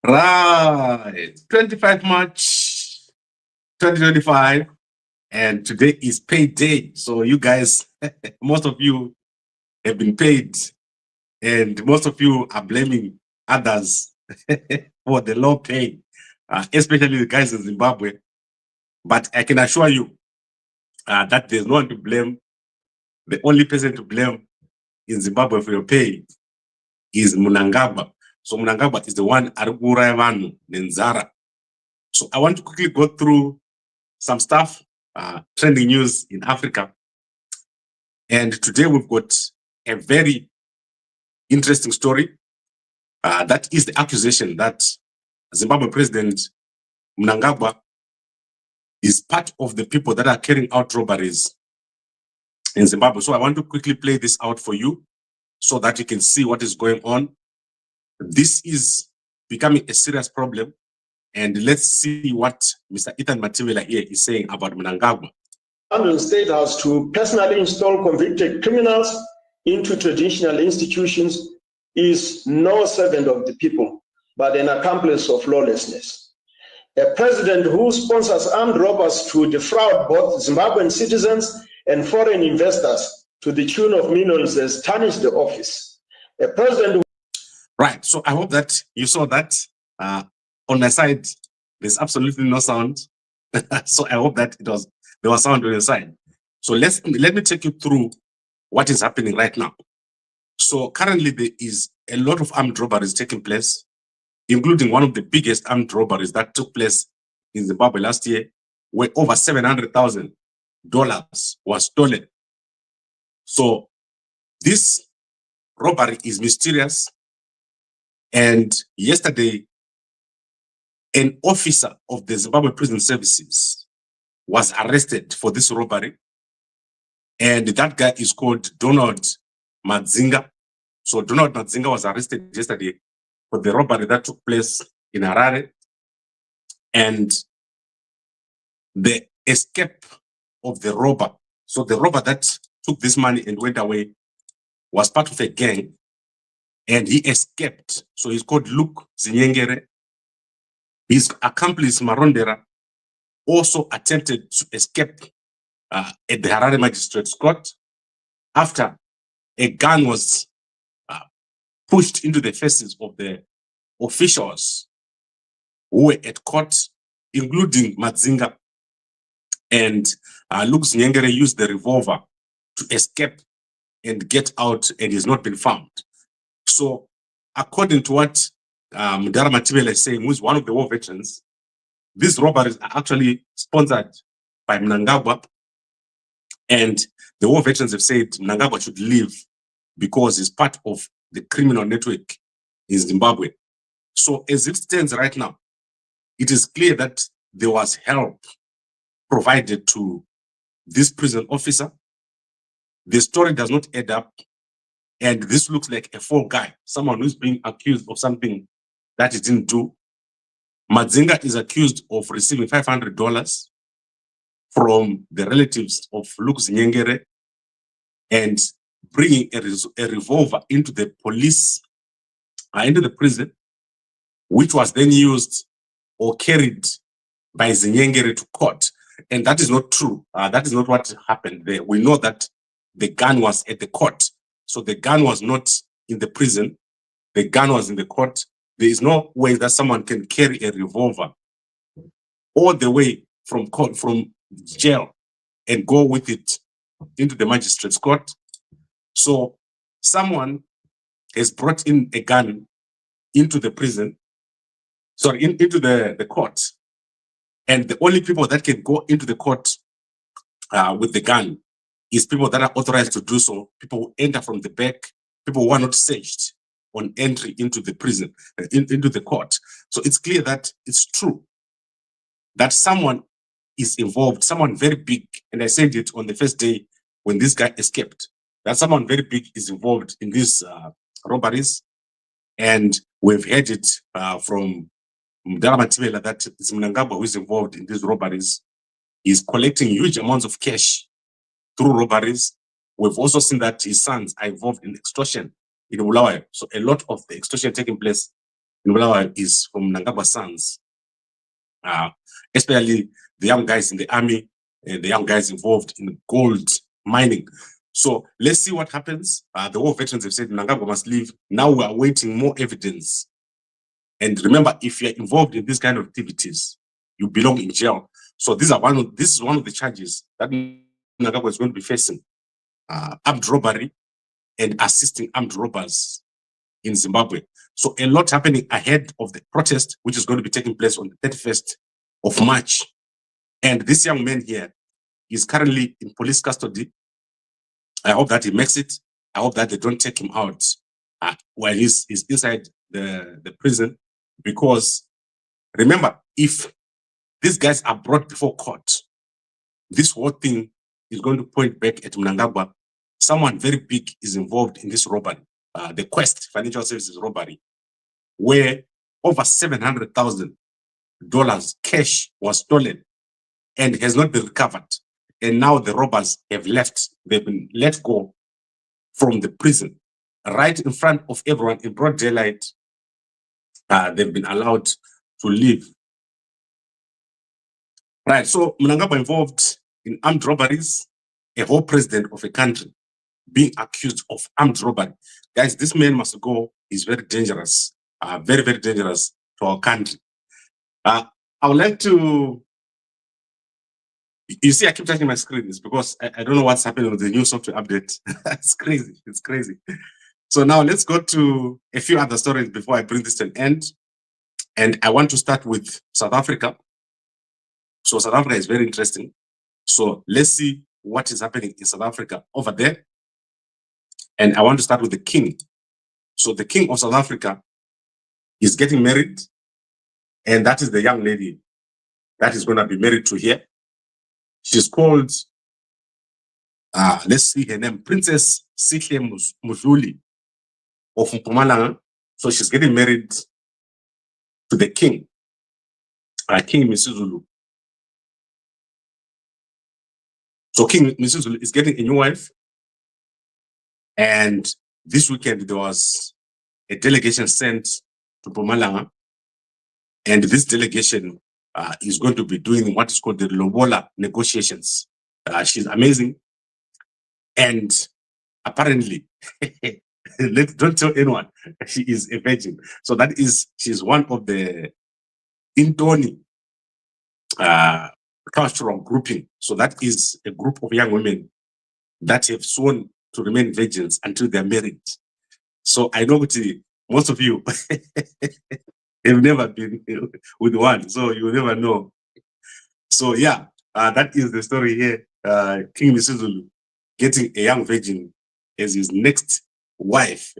Right, 25 March 2025, and today is payday. So you guys, most of you have been paid, and most of you are blaming others for the low pay, especially the guys in Zimbabwe. But I can assure you that there's no one to blame. The only person to blame in Zimbabwe for your pay is Mnangagwa. So Mnangagwa is the one arikura vanhu nenzara. So I want to quickly go through some stuff, trending news in Africa. And today we've got a very interesting story. That is the accusation that Zimbabwe President Mnangagwa is part of the people that are carrying out robberies in Zimbabwe. So I want to quickly play this out for you so that you can see what is going on. This is becoming a serious problem. And let's see what Mr. Ethan Mativela here is saying about Mnangagwa. The state has to personally install convicted criminals into traditional institutions is no servant of the people, but an accomplice of lawlessness. A president who sponsors armed robbers to defraud both Zimbabwean citizens and foreign investors to the tune of millions has tarnished the office. A president who... Right, so I hope that you saw that. On my side, there's absolutely no sound. So I hope that there was sound on your side. So let me take you through what is happening right now. So currently there is a lot of armed robberies taking place, including one of the biggest armed robberies that took place in Zimbabwe last year, where over $700,000 was stolen. So this robbery is mysterious. And yesterday, an officer of the Zimbabwe Prison Services was arrested for this robbery. And that guy is called Donald Madzinga. So Donald Madzinga was arrested yesterday for the robbery that took place in Harare. And the escape of the robber, so the robber that took this money and went away, was part of a gang, and he escaped. So he's called Luke Zinyengere. His accomplice, Marondera, also attempted to escape at the Harare Magistrates court after a gun was pushed into the faces of the officials who were at court, including Madzinga. And Luke Zinyengere used the revolver to escape and get out, and has not been found. So according to what Mdara Mativela is saying, who is one of the war veterans, these robberies are actually sponsored by Mnangagwa, and the war veterans have said Mnangagwa should leave because he's part of the criminal network in Zimbabwe. So as it stands right now, it is clear that there was help provided to this prison officer. The story does not add up, and this looks like a fall guy, someone who's being accused of something that he didn't do. Madzinga is accused of receiving $500 from the relatives of Luke Zinyengere and bringing a revolver into the into the prison, which was then used or carried by Zinyengere to court. And that is not true. That is not what happened there. We know that the gun was at the court. So the gun was not in the prison. The gun was in the court. There is no way that someone can carry a revolver all the way from court, from jail, and go with it into the magistrate's court. So someone has brought in a gun into the prison, sorry, into the court. And the only people that can go into the court with the gun is people that are authorized to do so, people who enter from the back, people who are not searched on entry into the prison, into the court. So it's clear that it's true that someone is involved, someone very big, and I said it on the first day when this guy escaped, that someone very big is involved in these robberies. And we've heard it from Mdara Mativela that it's Mnangagwa who is involved in these robberies. He's collecting huge amounts of cash through robberies. We've also seen that his sons are involved in extortion in Bulawayo. So a lot of the extortion taking place in Bulawayo is from Mnangagwa's sons, especially the young guys in the army, the young guys involved in gold mining. So let's see what happens. The war veterans have said Mnangagwa must leave. Now we are waiting more evidence. And remember, if you're involved in these kind of activities, you belong in jail. So this is one of the charges that Mnangagwa is going to be facing: armed robbery and assisting armed robbers in Zimbabwe. So a lot happening ahead of the protest, which is going to be taking place on the 31st of March. And this young man here is currently in police custody. I hope that he makes it. I hope that they don't take him out while he's inside the prison. Because remember, if these guys are brought before court, this whole thing is going to point back at Mnangagwa. Someone very big is involved in this robbery, the Quest Financial Services robbery, where over $700,000 cash was stolen and has not been recovered. And now the robbers have left. They've been let go from the prison right in front of everyone in broad daylight. They've been allowed to leave. Right, so Mnangagwa involved in armed robberies, a whole president of a country being accused of armed robbery. Guys, this man must go. He's very dangerous, very, very dangerous to our country. I would like to, you see, I keep touching my screen. It's because I don't know what's happening with the new software update. It's crazy, it's crazy. So now let's go to a few other stories before I bring this to an end. And I want to start with South Africa. So South Africa is very interesting. So let's see what is happening in South Africa over there. And I want to start with the king. So the king of South Africa is getting married. And that is the young lady that is going to be married to here. She's called, let's see her name, Princess Sihle Mudluli of Mpumalanga. So she's getting married to the king, King Misuzulu. So King Misuzulu is getting a new wife. And this weekend, there was a delegation sent to Mpumalanga. And this delegation is going to be doing what is called the Lobola negotiations. She's amazing. And apparently, don't tell anyone, she is a virgin. So that is, she's one of the Intoni cultural grouping. So that is a group of young women that have sworn to remain virgins until they're married. So I know that most of you have never been with one, so you will never know. So yeah, that is the story here. King Misuzulu getting a young virgin as his next wife.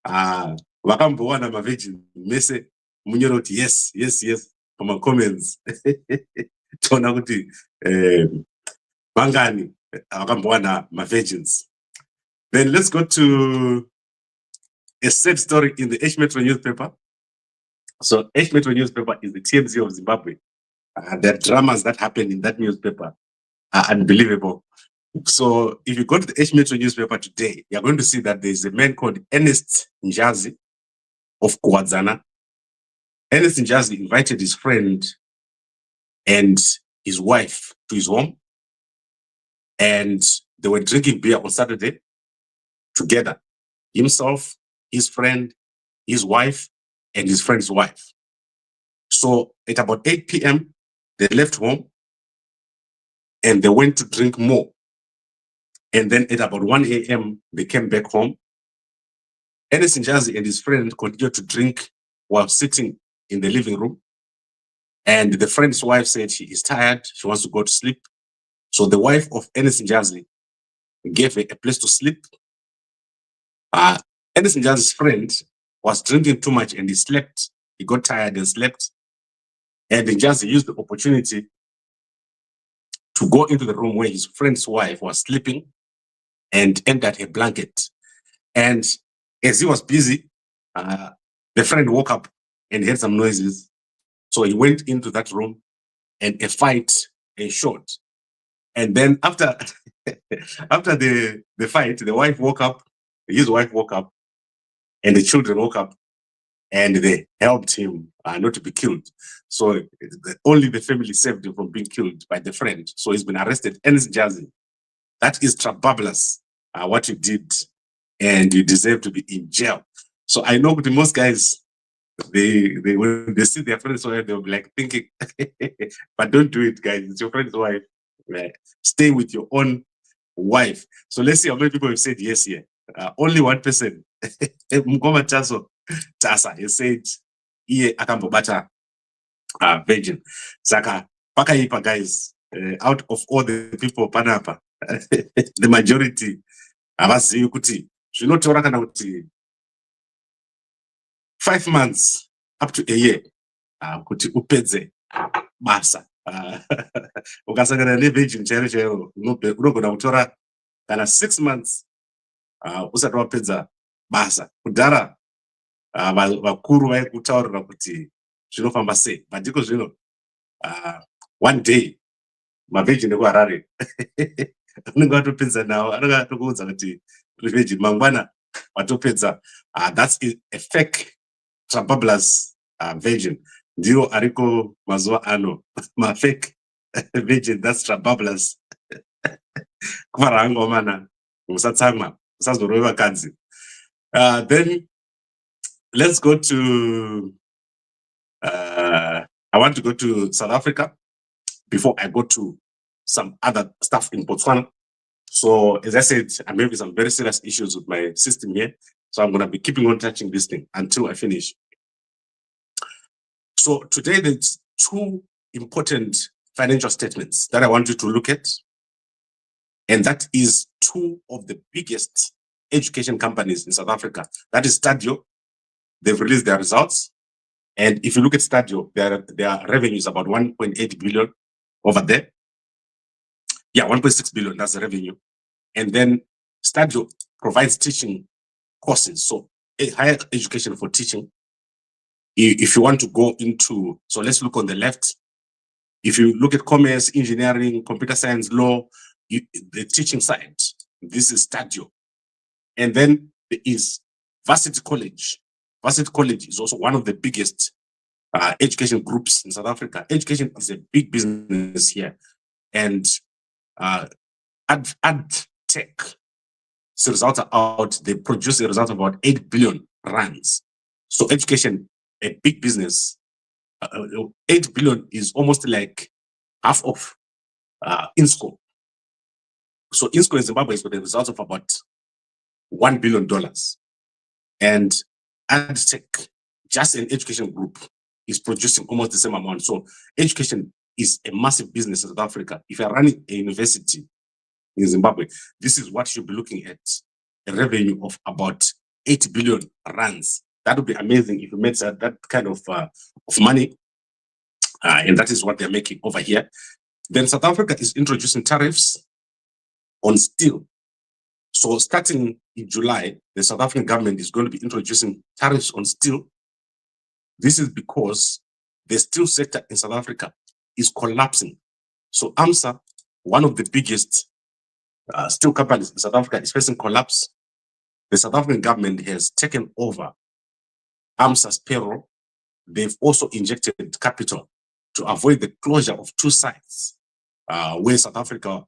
Vakambowana virgin mese munyoro kuti yes, yes, yes for my comments. Tona kuti Bangani vakambowana virgins. Then let's go to a sad story in the H Metro newspaper. So H Metro newspaper is the TMZ of Zimbabwe. The dramas that happen in that newspaper are unbelievable. So if you go to the H Metro newspaper today, you're going to see that there's a man called Ernst Njazi of Kuwadazana. Ernst Njazi invited his friend and his wife to his home. And they were drinking beer on Saturday together. Himself, his friend, his wife, and his friend's wife. So at about 8 p.m., they left home and they went to drink more. And then at about 1 a.m., they came back home. Ernst Njazi and his friend continued to drink while sitting in the living room. And the friend's wife said she is tired, she wants to go to sleep. So the wife of Ernst Njazi gave her a place to sleep. Ernst Njazi's friend was drinking too much and he slept. He got tired and slept. And Njazi used the opportunity to go into the room where his friend's wife was sleeping and entered her blanket. And as he was busy, the friend woke up and heard some noises. So he went into that room and a fight ensued. And then after after the fight, the wife woke up, his wife woke up, and the children woke up, and they helped him not to be killed. So only the family saved him from being killed by the friend. So he's been arrested. Ernst Njazi, that is trababulous, what you did, and you deserve to be in jail. So I know the most guys, they when they see their friend's wife, they'll be like thinking, but don't do it, guys. It's your friend's wife. Right? Stay with your own wife. So let's see how many people have said yes here. Only one person, Mngoma Tasa, he said, iye akambobata virgin. Saka, pakaipa guys, out of all the people panapa, the majority, avazivi kuti, zvinotaura kana kuti 5 months up to a year, kuti upedze basa. Ukasangana nevirgin chairo chairo, unogona kutora kana 6 months usati wapedza basa. Kudhara vakuru vaikutaurira kuti zvinofamba sei, but ndiko zvino one day mavirgin ekuharare unenge watopedza nawo, anenge atokuudza kuti virgin mangwana watopedza. That's a fake trababulous virgin. Ndiwo ariko mazuva ano mafake virgin, that's trababulous. Kuvara hangu mana musatsamwa, musazorove vakadzi. Then let's go to I want to go to South Africa before I go to some other stuff in Botswana. So as I said, I'm having some very serious issues with my system here. So I'm going to be keeping on touching this thing until I finish. So today there's 2 important financial statements that I want you to look at. And that is 2 of the biggest education companies in South Africa. That is Stadio. They've released their results. And if you look at Stadio, their revenue is about 1.8 billion over there. Yeah, 1.6 billion, that's the revenue. And then Stadio provides teaching courses, so higher education for teaching. If you want to go into, so let's look on the left. If you look at commerce, engineering, computer science, law, the teaching side, this is Stadio. And then there is Varsity College. Varsity College is also one of the biggest education groups in South Africa. Education is a big business here. And ad tech, so results are out, they produce a result of about 8 billion rands. So education, a big business. 8 billion is almost like half of INSCO. So INSCO in Zimbabwe is with a result of about $1 billion. And AdTech, just an education group, is producing almost the same amount. So education is a massive business in South Africa. If you're running a university in Zimbabwe, this is what you'll be looking at, a revenue of about 8 billion rands. That would be amazing if you made that kind of money. And that is what they're making over here. Then South Africa is introducing tariffs on steel. So starting in July, the South African government is going to be introducing tariffs on steel. This is because the steel sector in South Africa is collapsing. So AMSA, one of the biggest steel companies in South Africa, is facing collapse. The South African government has taken over AMSA's payroll. They've also injected capital to avoid the closure of 2 sites where South Africa's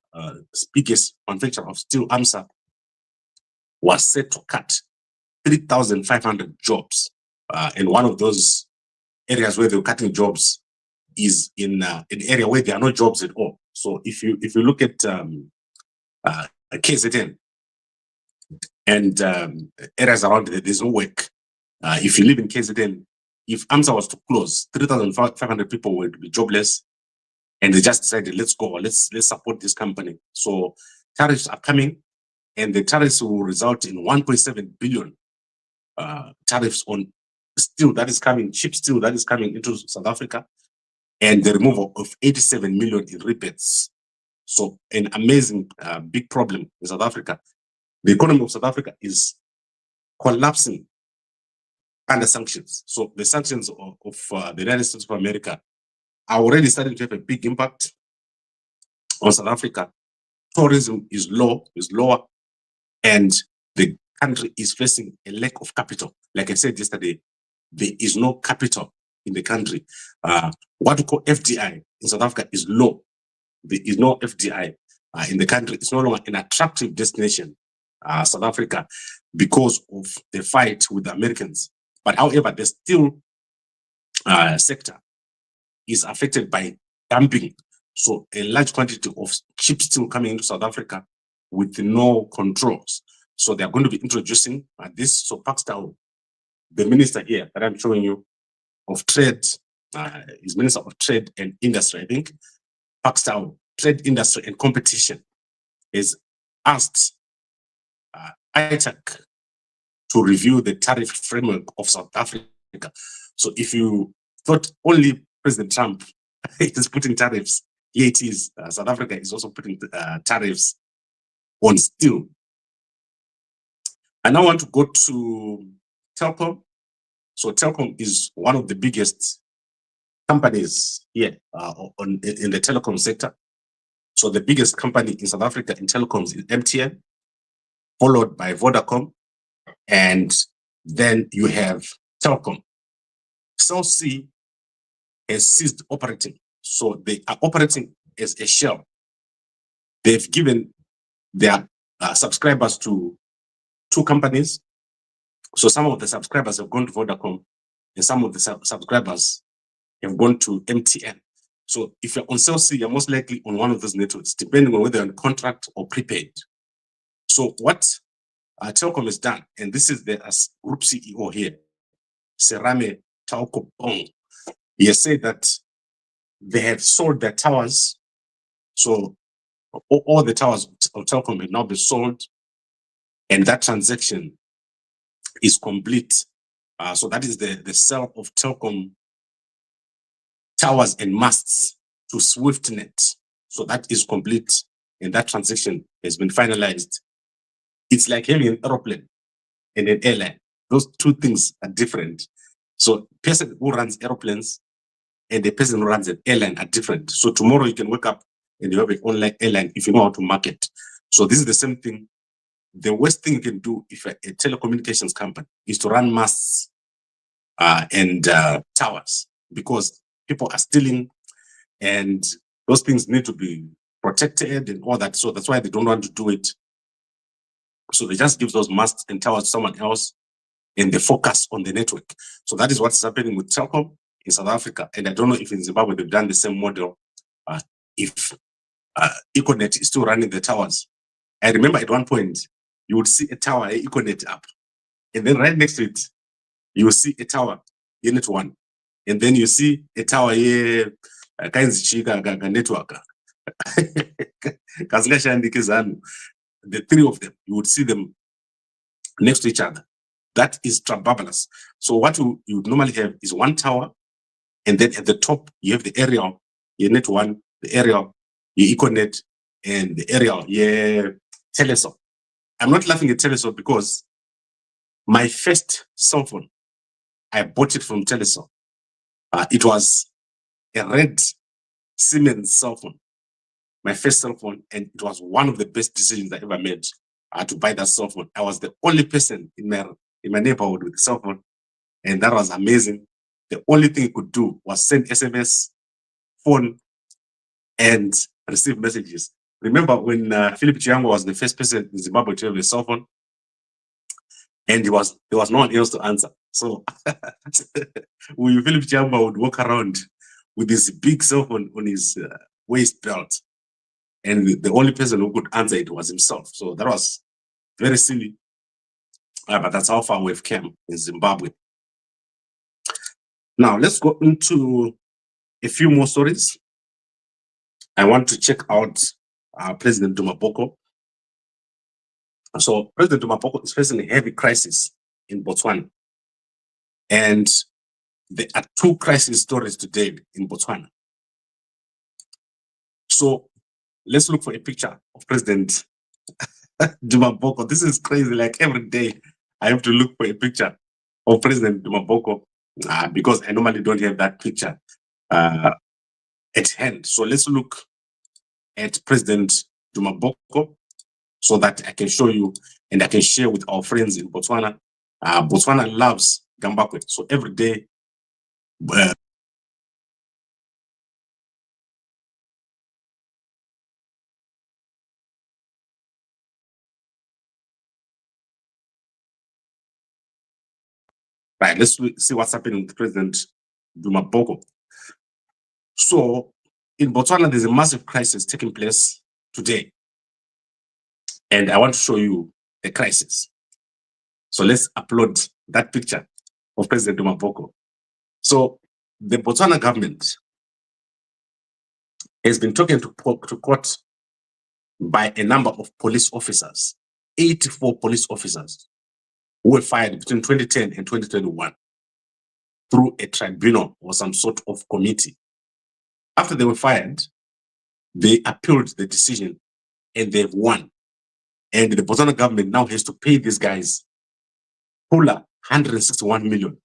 biggest manufacturer of steel, AMSA, was set to cut 3,500 jobs. And one of those areas where they're cutting jobs is in an area where there are no jobs at all. So if you look at KZN and areas around there, there's no work. If you live in KZN, if AMSA was to close, 3,500 people would be jobless, and they just decided, let's go, let's support this company. So tariffs are coming, and the tariffs will result in 1.7 billion tariffs on steel that is coming, cheap steel that is coming into South Africa, and the removal of 87 million in rebates. So an amazing big problem in South Africa. The economy of South Africa is collapsing under sanctions. So the sanctions of the United States of America are already starting to have a big impact on South Africa, tourism is lower, and the country is facing a lack of capital. Like I said yesterday, there is no capital in the country. What we call FDI in South Africa is low. There is no FDI in the country. It's no longer an attractive destination, South Africa, because of the fight with the Americans. But however, the steel sector is affected by dumping. So a large quantity of cheap steel coming into South Africa with no controls. So they're going to be introducing this. So Paxton, the minister here that I'm showing you of trade, is Minister of Trade and Industry, I think. Paxton, Trade, Industry and Competition, is asked ITAC to review the tariff framework of South Africa. So if you thought only President Trump is putting tariffs, here it is. South Africa is also putting tariffs on steel. I now want to go to Telecom. So Telecom is one of the biggest companies here in the telecom sector. So the biggest company in South Africa in telecoms is MTN, followed by Vodacom, and then you have Telecom. Cell C has ceased operating. So they are operating as a shell. They've given their subscribers to two companies. So some of the subscribers have gone to Vodacom, and some of the subscribers have gone to MTN. So if you're on Cell C, you're most likely on one of those networks, depending on whether you're on contract or prepaid. So what Telecom has done, and this is the group CEO here, Serame Taukobong, he has said that they have sold their towers. So all the towers of Telecom have now been sold, and that transaction is complete. So that is the sale of Telecom towers and masts to SwiftNet. So that is complete, and that transaction has been finalized. It's like having an aeroplane and an airline. Those two things are different. So person who runs airplanes and the person who runs an airline are different. So tomorrow you can wake up and you have an online airline if you know how to market. So this is the same thing. The worst thing you can do if you're a telecommunications company is to run masts and towers, because people are stealing and those things need to be protected and all that. So that's why they don't want to do it. So they just give those masts and towers to someone else and they focus on the network. So that is what's happening with Telecom in South Africa. And I don't know if in Zimbabwe they've done the same model. If Econet is still running the towers. I remember at one point, you would see a tower, Econet up. And then right next to it, you will see a tower, Unit 1. And then you see a tower here, network. The three of them, you would see them next to each other. That is trababulous. So what you would normally have is one tower, and then at the top, you have the aerial, Unit 1, the aerial, your Econet, and the aerial, Telecom. I'm not laughing at Telecom because my first cell phone, I bought it from Telecom. It was a red Siemens cell phone, my first cell phone, and it was one of the best decisions I ever made to buy that cell phone. I was the only person in my neighborhood with a cell phone, and that was amazing. The only thing it could do was send SMS, phone, and receive messages. Remember when Philip Chiangwa was the first person in Zimbabwe to have a cell phone, and there was no one else to answer. So Philip Chiangwa would walk around with this big cell phone on his waist belt, and the only person who could answer it was himself. So that was very silly, but that's how far we've come in Zimbabwe. Now let's go into a few more stories. I want to check out President Duma Boko. So President Duma Boko is facing a heavy crisis in Botswana. And there are two crisis stories today in Botswana. So let's look for a picture of President Duma Boko. This is crazy. Like every day, I have to look for a picture of President Duma Boko because I normally don't have that picture at hand. So let's look at President Dumaboko so that I can show you and I can share with our friends in Botswana. Botswana loves Gambakwe. So every day, right, let's see what's happening with President Dumaboko. So in Botswana, there's a massive crisis taking place today. And I want to show you the crisis. So let's upload that picture of President Dumaboko. So the Botswana government has been talking to court by a number of police officers, 84 police officers who were fired between 2010 and 2021 through a tribunal or some sort of committee. After they were fired, they appealed the decision and they've won. And the Botswana government now has to pay these guys Pula 161 million.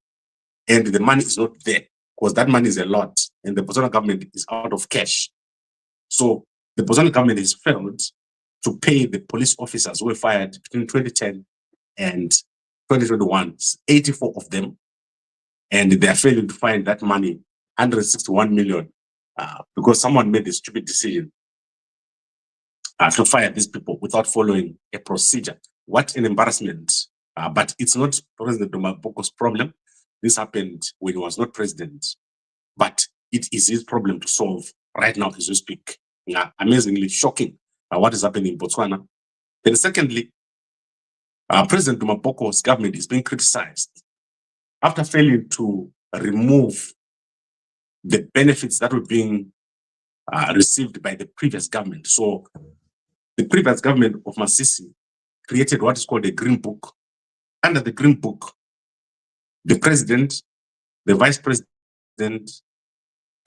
And the money is not there because that money is a lot and the Botswana government is out of cash. So the Botswana government has failed to pay the police officers who were fired between 2010 and 2021, 84 of them. And they are failing to find that money, 161 million, because someone made a stupid decision to fire these people without following a procedure. What an embarrassment. But it's not President Dumaboko's problem. This happened when he was not president. But it is his problem to solve right now as we speak. Amazingly shocking what is happening in Botswana. Then secondly, President Dumaboko's government is being criticized after failing to remove the benefits that were being received by the previous government. So the previous government of Masisi created what is called a green book. Under the green book, the president, the vice president,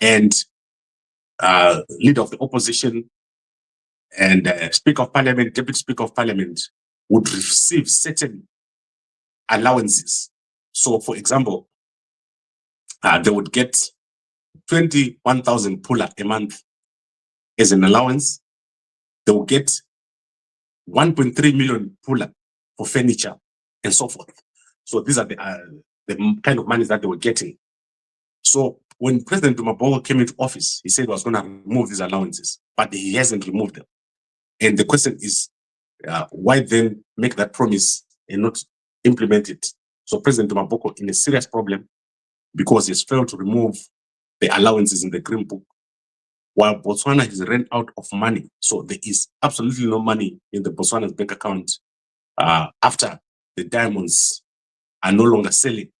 and leader of the opposition and speaker of parliament, deputy speaker of parliament would receive certain allowances. So for example, they would get 21,000 pula a month as an allowance. They will get 1.3 million pula for furniture and so forth. So these are the kind of money that they were getting. So when President Dumaboko came into office, he said he was going to remove these allowances, but he hasn't removed them. And the question is, why then make that promise and not implement it? So President Dumaboko in a serious problem because he's failed to remove the allowances in the Green Book, while Botswana has run out of money. So there is absolutely no money in the Botswana's bank account after the diamonds are no longer selling.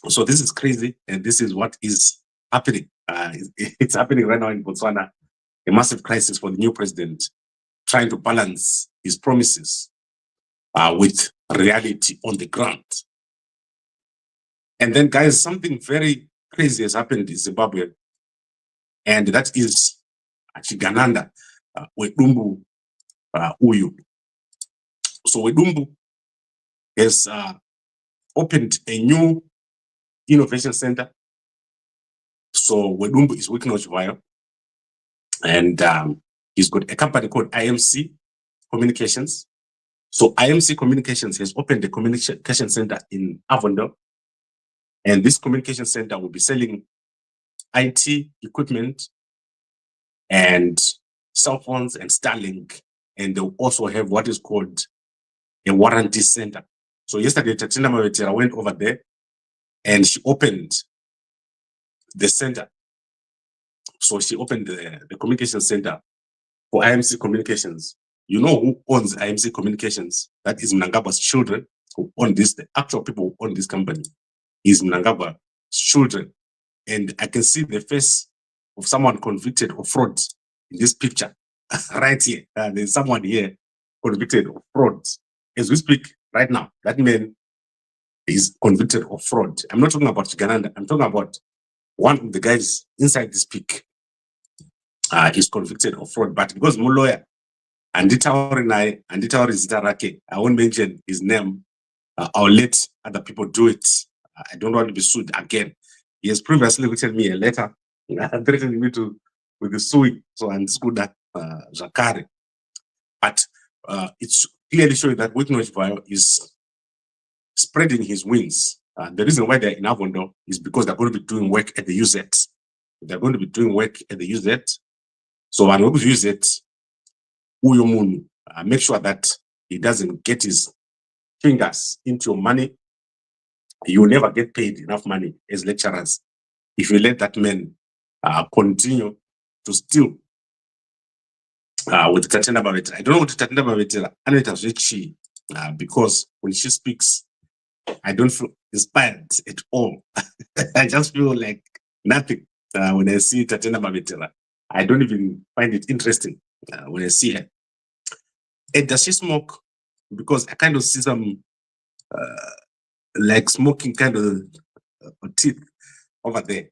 So this is crazy, and this is what is happening. It's happening right now in Botswana, a massive crisis for the new president, trying to balance his promises with reality on the ground. And then, guys, something very crazy has happened in Zimbabwe, and that is Chigananda Wedumbu Uyu. So Wedumbu has opened a new innovation center. So Wedumbu is working on Chivayo, and he's got a company called IMC Communications. So IMC Communications has opened a communication center in Avondale, and this communication center will be selling IT equipment and cell phones and Starlink, and they'll also have what is called a warranty center. So yesterday, Tinotenda Zinyengere went over there and she opened the center. So she opened the communication center for IMC Communications. You know who owns IMC Communications? That is Mnangagwa's children who own this. The actual people who own this company is Mnangagwa's children. And I can see the face of someone convicted of fraud in this picture right here. There's someone here convicted of fraud. As we speak right now, that man is convicted of fraud. I'm not talking about Chigananda. I'm talking about one of the guys inside this pic is convicted of fraud. But because my lawyer, Anditaori Zitarake, I won't mention his name. I'll let other people do it. I don't want to be sued again. He has previously written me a letter threatening me to with the suing. So and Skuda Zakari. But it's clearly showing that Witness is spreading his wings. The reason why they're in Avondo is because they're going to be doing work at the UZ. They're going to be doing work at the UZ. So when we use it, make sure that he doesn't get his fingers into your money. You will never get paid enough money as lecturers if you let that man continue to steal with Tinotenda Zinyengere. I don't know what Tinotenda Zinyengere because when she speaks, I don't feel inspired at all. I just feel like nothing when I see Tinotenda Zinyengere. I don't even find it interesting when I see her. And does she smoke? Because I kind of see some like smoking kind of teeth over there.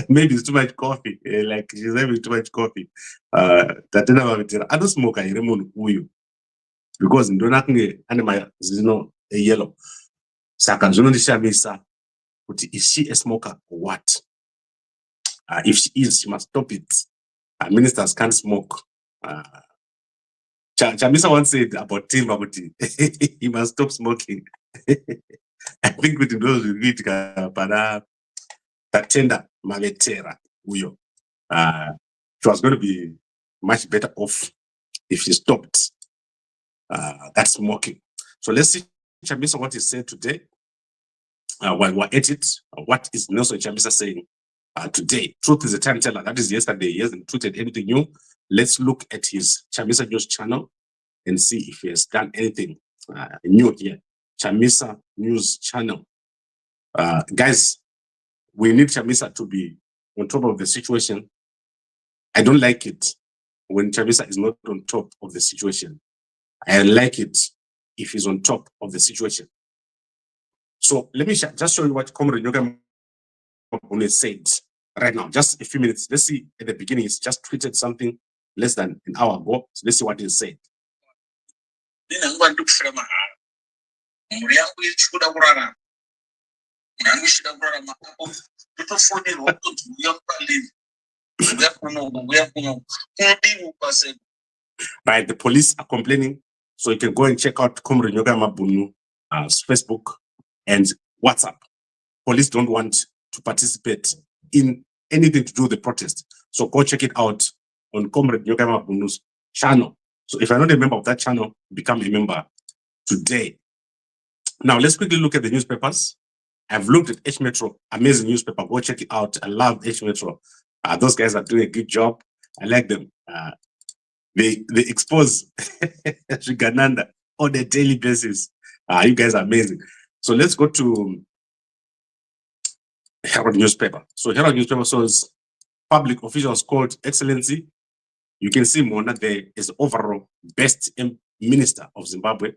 Maybe it's too much coffee. Like she's having too much coffee. I don't smoke. I remove uyu because in donakne anima zino yellow. Saka zvinondishamisa kuti is she a smoker or what? If she is, she must stop it. Ministers can't smoke. Chamisa once said about Tim Babuti, he must stop smoking. I think with those we read para Tinotenda Zinyengere uyo. She was going to be much better off if she stopped that smoking. So let's see Chamisa what he said today. While we're at it, what is Nelson Chamisa saying today? Truth is a time teller. That is yesterday. He hasn't tweeted anything new. Let's look at his Chamisa News channel and see if he has done anything new here. Chamisa News channel. Guys, we need Chamisa to be on top of the situation. I don't like it when Chamisa is not on top of the situation. I like it if he's on top of the situation. So let me just show you what Comrade Nyoga said right now, just a few minutes. Let's see at the beginning, he's just tweeted something less than an hour ago. So let's see what he said. Right, the police are complaining, so you can go and check out Comrade Nyoga Mabunu's Facebook and WhatsApp. Police don't want to participate in anything to do with the protest, so go check it out on Comrade Nyoga Mabunu's channel. So if you're not a member of that channel, become a member today. Now let's quickly look at the newspapers. I've looked at H Metro, amazing newspaper. Go check it out. I love H Metro. Those guys are doing a good job. I like them. They expose Srigananda on a daily basis. You guys are amazing. So let's go to Herald newspaper. So Herald newspaper shows public officials called Excellency. You can see Mona there is overall best minister of Zimbabwe.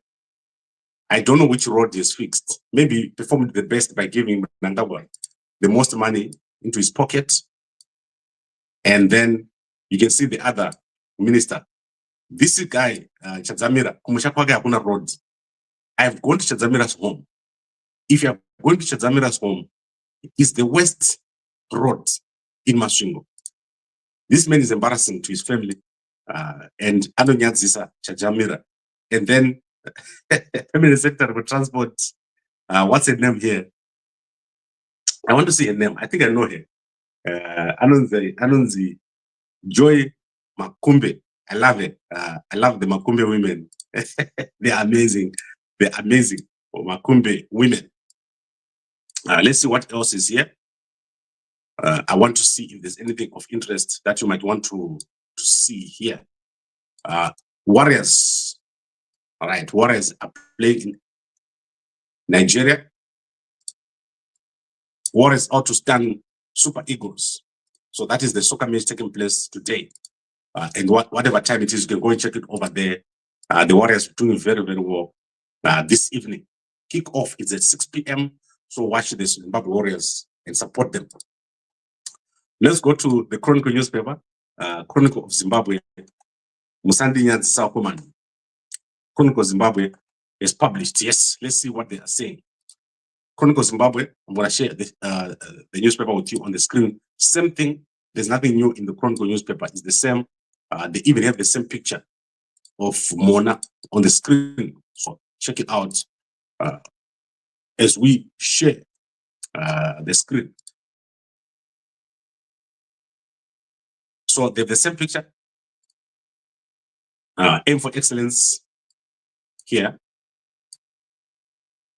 I don't know which road is fixed. Maybe he performed the best by giving Mnangagwa the most money into his pocket. And then you can see the other minister. This guy, Chadzamira, Kumushakwage Hakuna Road. I've gone to Chadzamira's home. If you're going to Chadzamira's home, it's the west road in Masvingo. This man is embarrassing to his family. And Anonyadzisa Chadzamira. And then family secretary for transport. What's her name here? I want to see her name. I think I know her. Anonzi Joy Makumbe. I love it. I love the Makumbe women. They're amazing. They're amazing. Makumbe women. Let's see what else is here. I want to see if there's anything of interest that you might want to see here. Warriors. All right, Warriors are playing in Nigeria. Warriors out to stand Super Eagles. So that is the soccer match taking place today. And whatever time it is, you can go and check it over there. The Warriors are doing very, very well this evening. Kickoff is at 6 p.m. So watch the Zimbabwe Warriors and support them. Let's go to the Chronicle newspaper, Chronicle of Zimbabwe. Musandi Nhazi Saukoman. Chronicle Zimbabwe is published. Yes, let's see what they are saying. Chronicle Zimbabwe, I'm going to share the newspaper with you on the screen. Same thing. There's nothing new in the Chronicle newspaper. It's the same. They even have the same picture of Mona on the screen. So check it out as we share the screen. So they have the same picture. Aim for excellence here.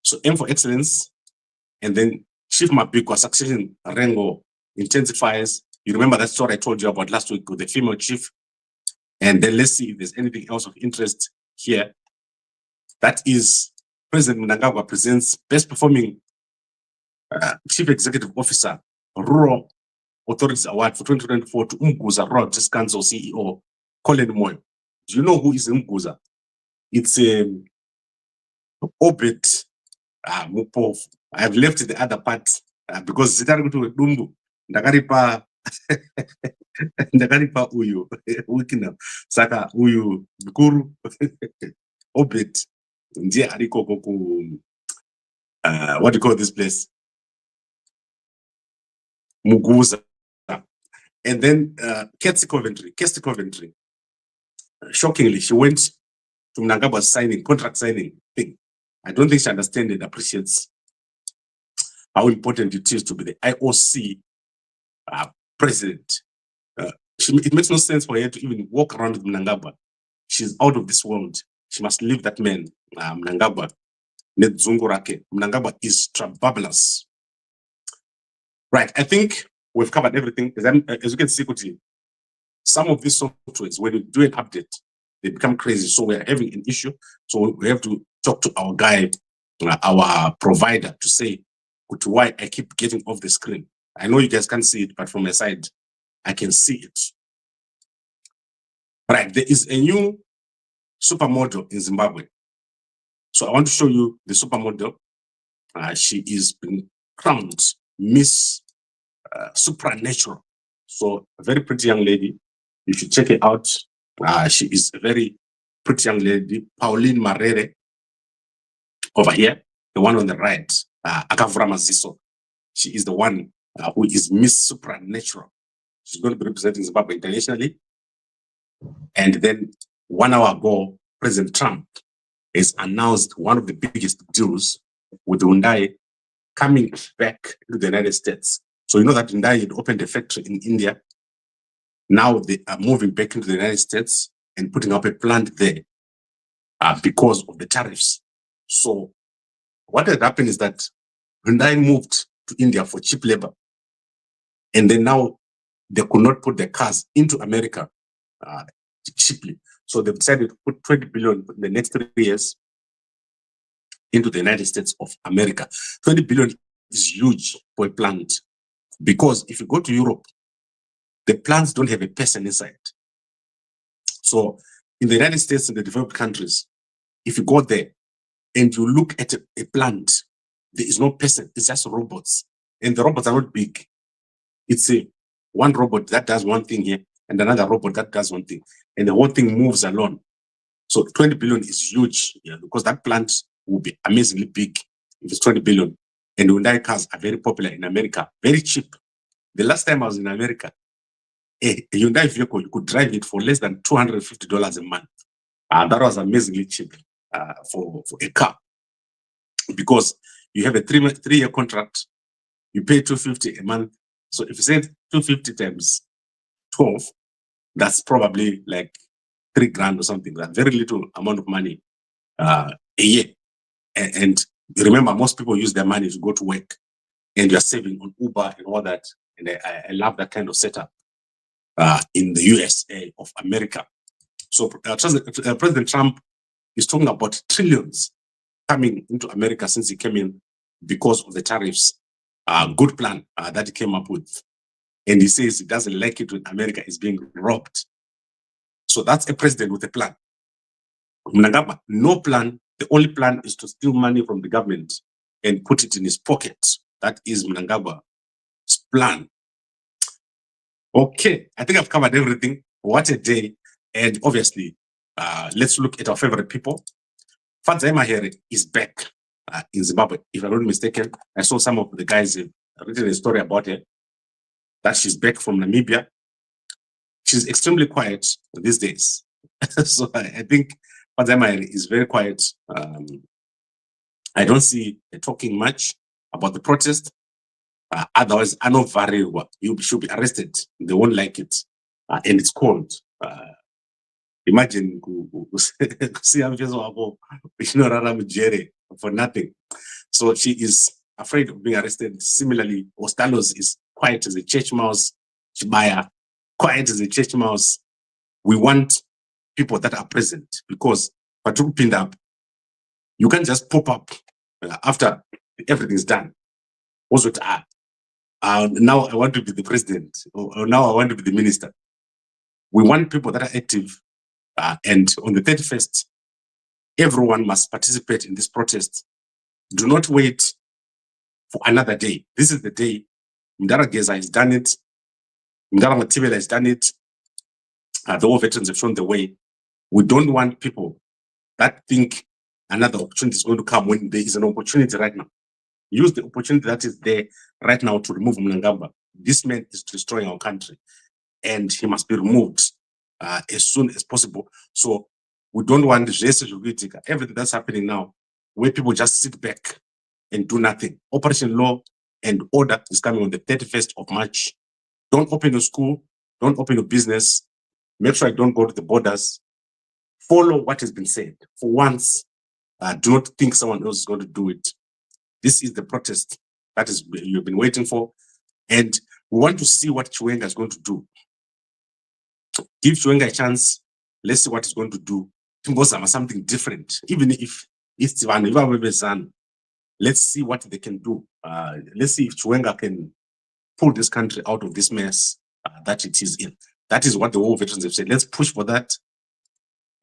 So aim for excellence, and then Chief Mabikwa succession Rengo intensifies. You remember that story I told you about last week with the female chief? And then let's see if there's anything else of interest here. That is President Mnangagwa presents best performing Chief Executive Officer Rural Authorities Award for 2024 to Umguza Rural District Council CEO Colin Moyo. Do you know who is Umguza? It's Obit Mupov. I have left the other part because zitari kuti dumbu ndakaripa ndakaripa uyu wikina saka uyu mkuru Obit ndiye ariko ku what do you call this place, Muguza. And then Kirsty Coventry, shockingly she went to Mnangagwa's contract signing thing. I don't think she understands and appreciates how important it is to be the IOC president. It makes no sense for her to even walk around with Mnangagwa. She's out of this world. She must leave that man, Mnangagwa. Mnangagwa is fabulous. Right, I think we've covered everything. As you can see, some of these softwares, when you do an update, they become crazy. So we're having an issue. So we have to talk to our guy, our provider, to say why I keep getting off the screen. I know you guys can't see it, but from my side, I can see it. Right, there is a new supermodel in Zimbabwe. So I want to show you the supermodel. She is being crowned Miss Supranational. So a very pretty young lady. You should check it out. She is a very pretty young lady, Pauline Marere, over here, the one on the right, Akavura Maziso. She is the one who is Miss Supranational. She's going to be representing Zimbabwe internationally. And then 1 hour ago, President Trump has announced one of the biggest deals with Hundai coming back to the United States. So you know that Hundai had opened a factory in India. Now they are moving back into the United States and putting up a plant there because of the tariffs. So what had happened is that Hundai moved to India for cheap labor. And then now they could not put their cars into America cheaply. So they've decided to put 20 billion in the next 3 years into the United States of America. 20 billion is huge for a plant, because if you go to Europe, the plants don't have a person inside. So in the United States and the developed countries, if you go there and you look at a plant, there is no person, it's just robots. And the robots are not big. It's one robot that does one thing here and another robot that does one thing. And the whole thing moves alone. So 20 billion is huge, because that plant will be amazingly big if it's 20 billion. And Hyundai cars are very popular in America, very cheap. The last time I was in America, a Hyundai vehicle, you could drive it for less than $250 a month. That was amazingly cheap for a car, because you have a three-year contract, you pay $250 a month. So if you say 250 times 12, that's probably like $3,000 or something. That very little amount of money a year. And remember, most people use their money to go to work, and you're saving on Uber and all that. And I love that kind of setup in the USA of America. So President Trump is talking about trillions coming into America since he came in because of the tariffs. Good plan that he came up with. And he says he doesn't like it when America is being robbed. So that's a president with a plan. Mnangagwa, no plan. The only plan is to steal money from the government and put it in his pocket. That is Mnangagwa's plan. Okay, I think I've covered everything. What a day. And obviously, let's look at our favorite people. Fadzai Mahere is back. in Zimbabwe. If I'm not mistaken, I saw some of the guys have written a story about her, that she's back from Namibia. She's extremely quiet these days. So I think Kuwadazana is very quiet. I don't see her talking much about the protest. Otherwise, I know very well. You should be arrested. They won't like it. And it's cold. Imagine for nothing. So she is afraid of being arrested. Similarly, Ostalos is quiet as a church mouse. Chibaya, quiet as a church mouse. We want people that are present, because Patu pinned up, you can't just pop up after everything's done. Also, now I want to be the president, or now I want to be the minister. We want people that are active, and on the 31st, everyone must participate in this protest. Do not wait for another day. This is the day. Mnangagwa has done it. Mnangagwa has done it. The war veterans have shown the way. We don't want people that think another opportunity is going to come when there is an opportunity right now. Use the opportunity that is there right now to remove Mnangagwa. This man is destroying our country, and he must be removed as soon as possible. So we don't want everything that's happening now, where people just sit back and do nothing. Operation Law and Order is coming on the 31st of March. Don't open your school. Don't open your business. Make sure I don't go to the borders. Follow what has been said. For once, do not think someone else is going to do it. This is the protest that is you've been waiting for. And we want to see what Chiwenga is going to do. Give Chiwenga a chance. Let's see what he's going to do. Something different. Even if it's let's see what they can do. Let's see if Chiwenga can pull this country out of this mess that it is in. That is what the war veterans have said. Let's push for that.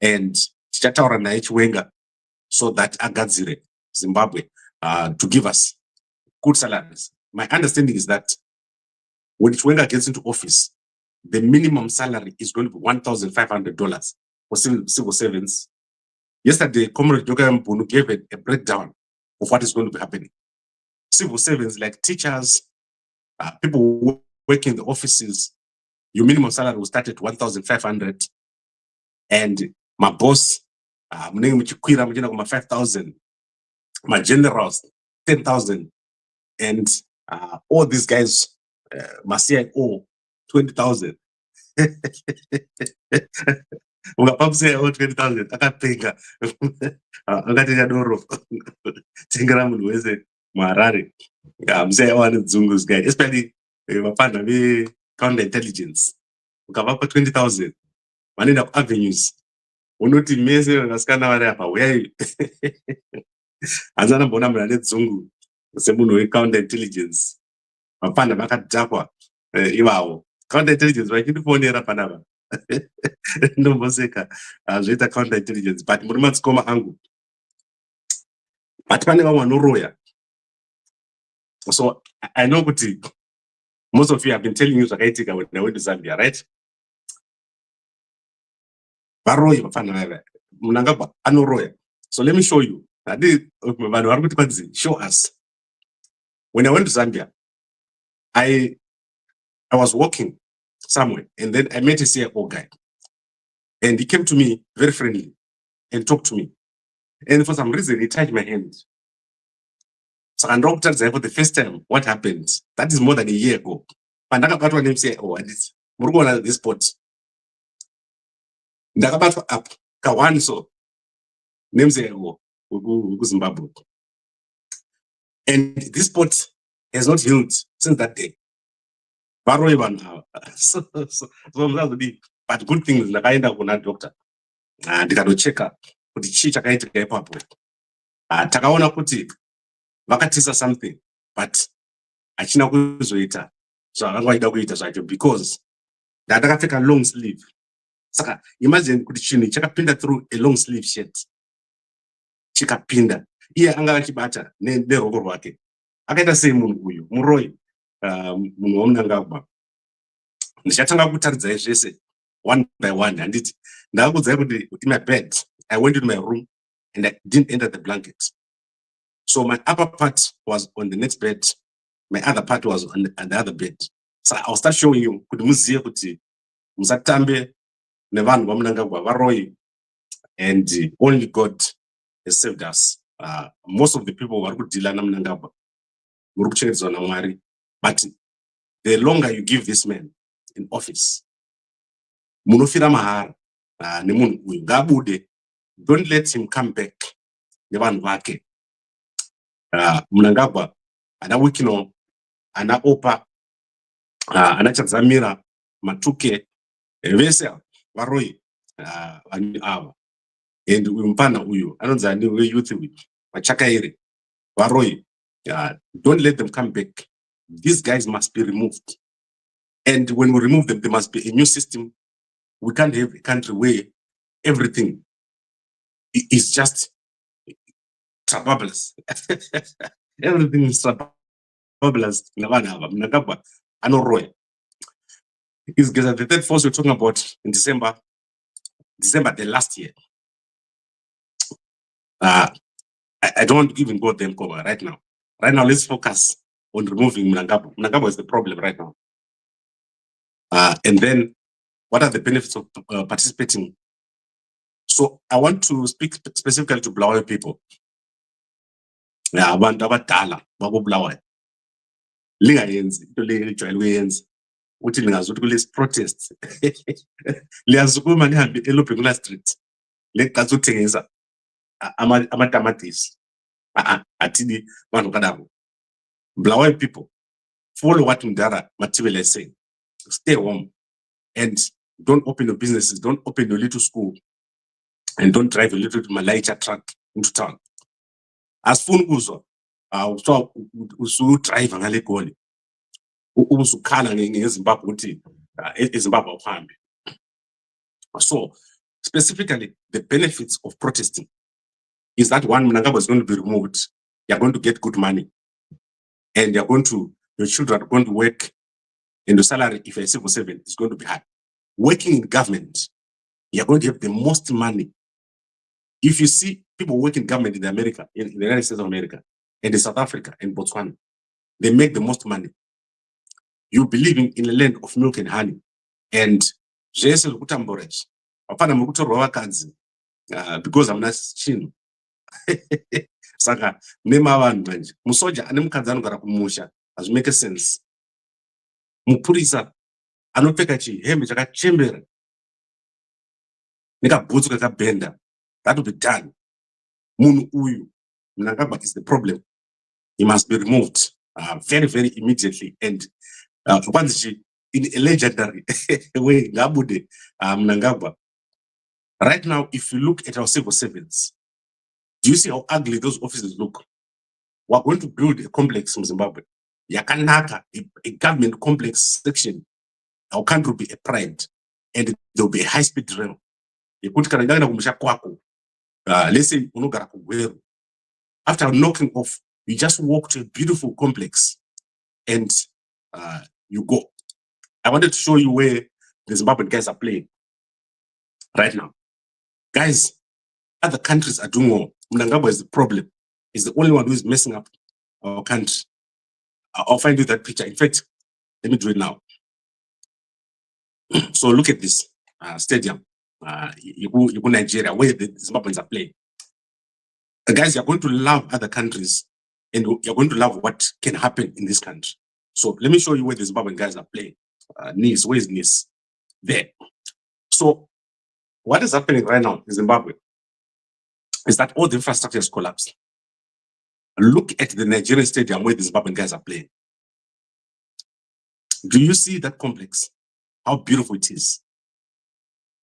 And Chataura na Chiwenga, so that Agadzire, Zimbabwe, to give us good salaries. My understanding is that when Chiwenga gets into office, the minimum salary is going to be $1,500 for civil servants. Yesterday, Comrade Joga Mbunu gave a breakdown of what is going to be happening. Civil servants like teachers, people who work in the offices, your minimum salary will start at 1,500. And my boss, my 5,000. My generals, 10,000. And all these guys, my CIO, 20,000. Ungapamse 20,000 akapenga akati adoro tengera munhu wese muHarare mCIO anodzungu guy, especially vapanda ve intelligence. Ukavapa 20,000 vanoenda kuavenues, unoti mese vanasikana vari apa uyai. Hanzana mbona munhu ane dzungu semunhu we intelligence. Vapanda vakadhakwa ivavo. Intelligence vachitifonera panapa. Ndomboseka zvoita intelligence, but muri matsikoma angu. But pane vamwe vanoroya. So I know kuti most of you have been telling you zvakaitika when I went to Zambia, right? Varoyi vafana vava. Mnangagwa anoroya. So let me show you. Show us. When I went to Zambia, I was walking somewhere, and then I met a CIO guy, and he came to me very friendly and talked to me. And for some reason, he touched my hand. So I knocked for the first time. What happened? That is more than a year ago. And I got one name say, "Oh, this Murugona this spot." Ndakabatwa up kawani so name say, "Oh, Zimbabwe." And this spot has not healed since that day. But good thing is ndakaenda kuna doctor. Ndikanocheka kuti chii chakaitika ipapo. Takaona kuti vakatisa something, but hachina kuzoita zvavangaida kuita zvacho, because ndakapfeka long sleeve. Saka imagine kuti chinhu chakapinda through a long sleeve shirt. Chikapinda. Iye anga achibata neroko rwake. Akaita sei munhu uyu, muroyi, munhu waMnangagwa. Ndichatanga kutaridzai zvese one by one. Handiti ndakakudzai kuti in my bed, I went into my room and I didn't enter the blanket. So my upper part was on the next bed. My other part was on the other bed. So I'll start showing you kuti muziye kuti musatambe nevanhu vaMnangagwa varoyi, and only God has saved us. Most of the people vari kudhila naMnangagwa muri kucheredzwa naMwari, but the longer you give this man in office, munofira mahara nemunhu uyu ngaabude. Don't let him come back nevanhu vake. Mnangagwa ana Wikino, ana Opa, ana Chadzamira, Matuke, vese varoyi ava. And uyu mupana uyu anonzi ani weYouth Vachakaire varoyi. Don't let them come back. These guys must be removed. And when we remove them, there must be a new system. We can't have a country where everything is just trababulous. Everything is trababulous. Mnangagwa anoroya. Is the third force we're talking about in December the last year. I don't want to even go them cover right now. Right now, let's focus on removing Mnangagwa. Mnangagwa is the problem right now. And then, what are the benefits of participating? So I want to speak specifically to Bulawayo people. Abantu abadala bakubulawayo. Lingayenzi into lejwayele uyenza. Uthi lingazuthi kule protest. Liyazukuma nihambe eLobhengula Street. Leqhaza ukuthengisa amatamatisi. Athini vanhu kadaro. Bulawayo people, follow what Mdara Matibele is saying. Stay home and don't open your businesses, don't open your little school, and don't drive a little Malaicha truck into town. As fun uso, usu drive ngale goli. Usukhala ngeZimbabwe uthi eZimbabwe uhambe. So specifically, the benefits of protesting is that one, Mnangagwa is going to be removed. You're going to get good money, and your children are going to work, and the salary, if you're a civil servant, is going to be high. Working in government, you're going to have the most money. If you see people working in government in America, in the United States of America, and in South Africa, and Botswana, they make the most money. You be living in a land of milk and honey, and because I'm not chino. Saka nema vanhu manje musoja ane mukadzi anogara kumusha doesn't make sense. Mupurisa anopfeka chihembe chakachembera nekabhutsu kakabhenda, that will be done. Munhu uyu Mnangagwa is the problem. He must be removed very, very immediately, and in a legendary way. Mnangagwa. Right now, if you look at our civil servants, do you see how ugly those offices look? We're going to build a complex in Zimbabwe. Yakanaka, a government complex section. Our country will be a pride, and there will be a high-speed rail. Let's say, after knocking off, you just walk to a beautiful complex, and you go. I wanted to show you where the Zimbabwean guys are playing right now. Guys, other countries are doing well. Mnangagwa is the problem. He's the only one who is messing up our country. I'll find you that picture. In fact, let me do it now. So look at this stadium. You go Nigeria, where the Zimbabweans are playing. Guys, you're going to love other countries, and you're going to love what can happen in this country. So let me show you where the Zimbabwean guys are playing. Nice, where is Nice? There. So what is happening right now in Zimbabwe is that all the infrastructure has collapsed. Look at the Nigerian stadium where the Zimbabwean guys are playing. Do you see that complex? How beautiful it is.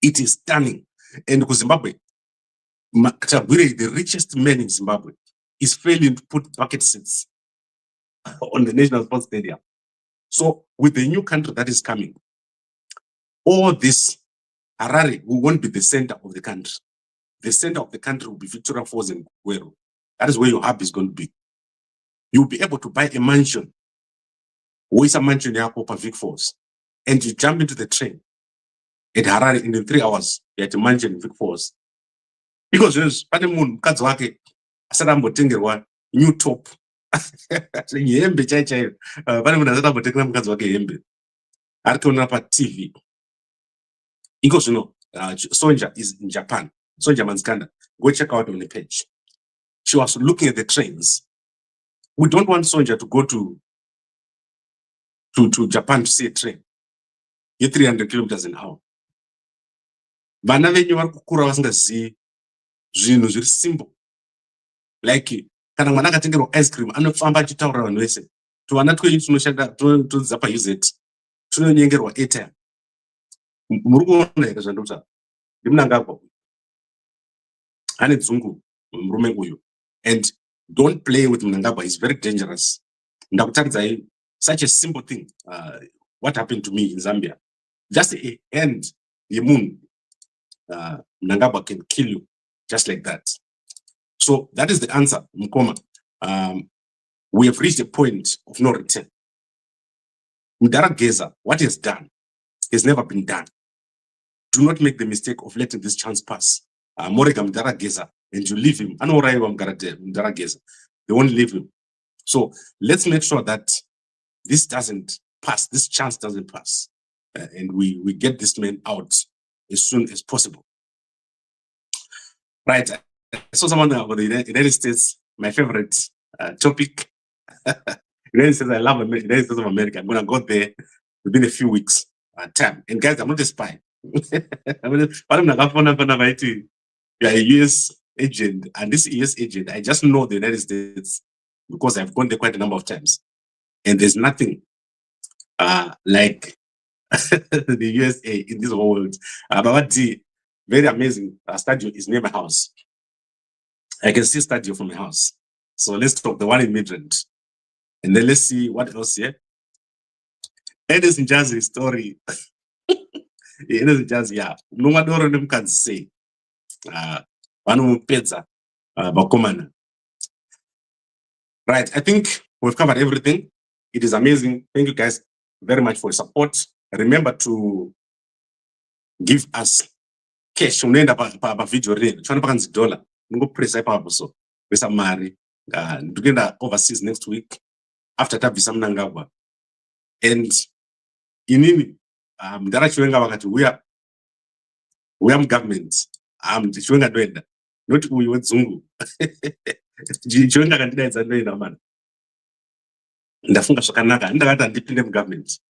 It is stunning. And because Zimbabwe, the richest man in Zimbabwe, is failing to put bucket seats on the National Sports Stadium. So with the new country that is coming, all this, Harare won't be the center of the country. The center of the country will be Victoria Falls and Guero. That is where your hub is going to be. You'll be able to buy a mansion. Where is a mansion near Vic Falls? And you jump into the train at Harare, and in 3 hours, you're at a mansion in Vic Falls. Because new top. Yembe chai chai. Pane munhu asati ambotekera mukadzi wake hembe. Ari kuona paTV. Iko zvino, Sonja is in Japan. Sonja Madzikanda. Go check out on the page. She was looking at the trains. We don't want Sonja to go to Japan to see a train. You're 300 kilometers an hour. Vana venyu vari kukura vasingazivi zvinhu zviri simple. Like, kana mwana akatengerwa ice cream, anofamba achitaurira vanhu vese. Tuvana twenyu tunoshanda, todzidza paUZ, tunonyengerwa airtime. Muri kuona here zvandinotaura? Mnangagwa ane dzungu murume uyu. And don't play with Mnangagwa, he's very dangerous. Ndakutaridzai such a simple thing. What happened to me in Zambia? Just a hand yemunhu. Mnangagwa can kill you just like that. So that is the answer, Mkoma. We have reached a point of no return. Mnangagwa, what he has done has never been done. Do not make the mistake of letting this chance pass. Morega Mnangagwa, and you leave him. I know Mnangagwa. They won't leave him. So let's make sure that this doesn't pass. This chance doesn't pass, and we get this man out as soon as possible. Right. I saw someone about the United States, my favorite topic. United States, I love the United States of America. I'm going to go there within a few weeks time. And guys, I'm not a spy. You're a US agent, and this US agent, I just know the United States because I've gone there quite a number of times. And there's nothing like the USA in this whole world. But the very amazing studio is near my house. I can see studio from my house. So let's talk the one in Midrand. And then let's see what else here. Ernst Njazi story. Ernst Njazi, yeah. No one can say. Right, I think we've covered everything. It is amazing. Thank you guys very much for your support. Remember to give us cash. Unaenda pa video reel. Chwana pakanzi dollar. Mungo press ipapo so. Besa mari. Ndugenda overseas next week after tabvisa Mnangagwa. And inini mdara chiwenga wakati we are government. Chiwenga doenda. Not uyu wedzungu. Chiwenga kandidaidza ndoenda mana. Ndafunga zvakanaka. Ndakati ndipinde mugovernment.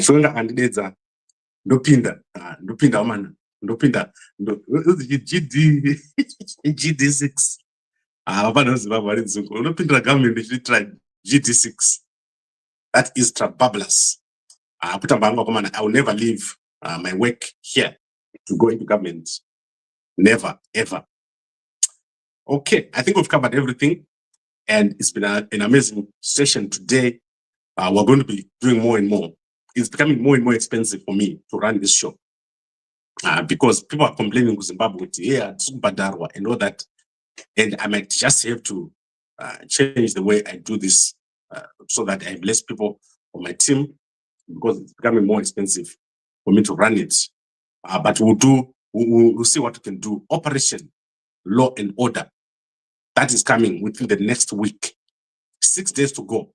Chiwenga kandidaidza ndopinda. Ndopinda mana. Ndopinda. GD6. Apana Zimbabwe ari dzungu. Ndopindira government ichitry GD6. That is trababulous. I will never leave my work here to go into government. Never, ever. Okay, I think we've covered everything. And it's been an amazing session today. We're going to be doing more and more. It's becoming more and more expensive for me to run this show. Because people are complaining to Zimbabwe, yeah, and all that. And I might just have to change the way I do this so that I have less people on my team, because it's becoming more expensive for me to run it. But we'll see what we can do. Operation Law and Order. That is coming within the next week. 6 days to go.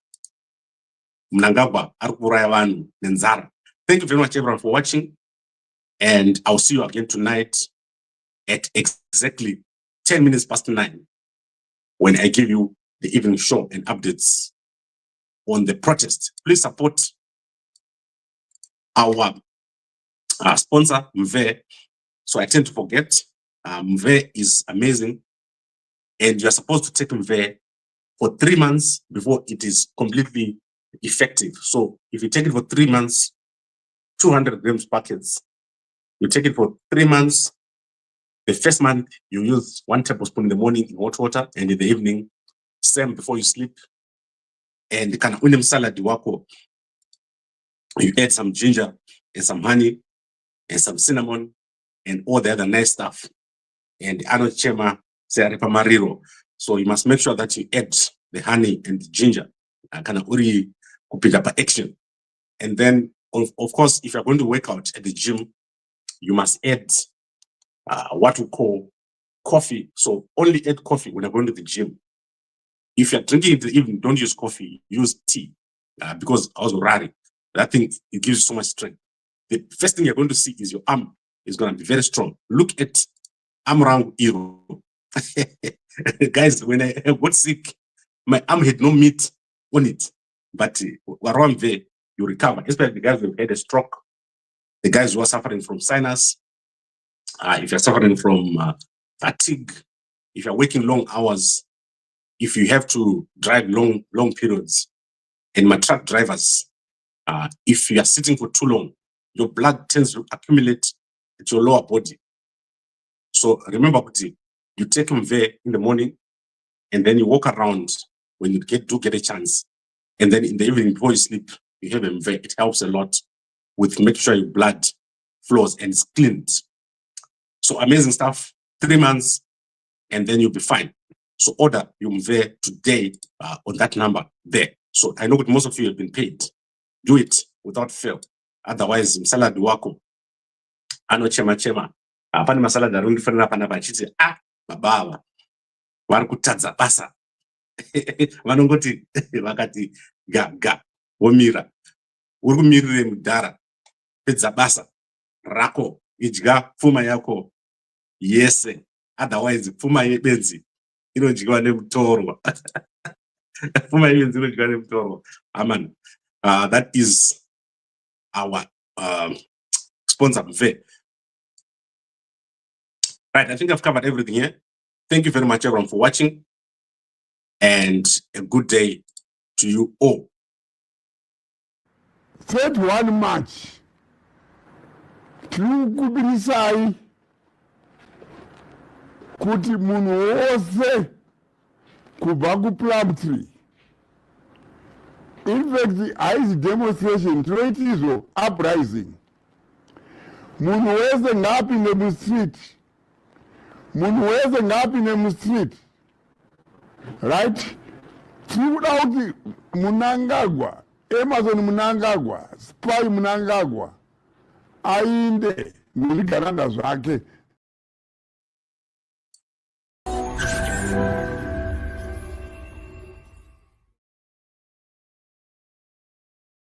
Mnangagwa, Arkurayavanu, Nenzara. Thank you very much, everyone, for watching. And I'll see you again tonight at exactly 10 minutes past 9 when I give you the evening show and updates on the protest. Please support our sponsor, Mve. So I tend to forget. Mve is amazing. And you're supposed to take Mve for 3 months before it is completely effective. So if you take it for 3 months, 200 grams packets, you take it for 3 months. The first month, you use 1 tablespoon in the morning in hot water, and in the evening, same before you sleep. And the kind of unim salad wako, you add some ginger and some honey and some cinnamon and all the other nice stuff. And the ano chema searipa mariro. So you must make sure that you add the honey and the ginger, kind of uri kupita pa action. And then, of course, if you're going to work out at the gym, you must add what we call coffee. So only add coffee when you're going to the gym. If you're drinking in the evening, don't use coffee, use tea, because also Harare, that thing, it gives you so much strength. The first thing you're going to see is your arm is going to be very strong. Look at Amrang Iro. Guys, when I got sick, my arm had no meat on it, but around there, you recover, especially the guys who had a stroke, the guys who are suffering from sinus, if you're suffering from fatigue, if you're working long hours, if you have to drive long periods, and my truck drivers, if you are sitting for too long, your blood tends to accumulate at your lower body. So remember, you take them there in the morning, and then you walk around when you do get a chance. And then in the evening before you sleep, you have them there. It helps a lot with making sure your blood flows and it's cleaned. So amazing stuff. 3 months, and then you'll be fine. So order your there today on that number there. So I know that most of you have been paid. Do it without fail. Otherwise, msaladi wako ano chema. Apani masaladi arundi fana panapa chiti bababa vari kutadza basa. Vanongoti vakati ga womira. Uri kumirire mudhara pedza basa rako idya pfuma yako yese. Otherwise pfuma yebenzi inodyiwa nemutorwa. Pfuma yebenzi inodyiwa nemutorwa. Amen. That is our sponsor Mve. Right, I think I've covered everything here. Thank you very much, everyone, for watching, and a good day to you all. 31 March, tikukubirisai kuti munhu wose kubva kuPlumtree. In fact, haizi demonstration, toitizvo uprising. Munhu wese ngapinde mustreet. Munhu wese ngapinde mustreet. Right? Tikuda kuti Mnangagwa, Emerson Mnangagwa, Spy Mnangagwa, ainde nezvigaranda zvake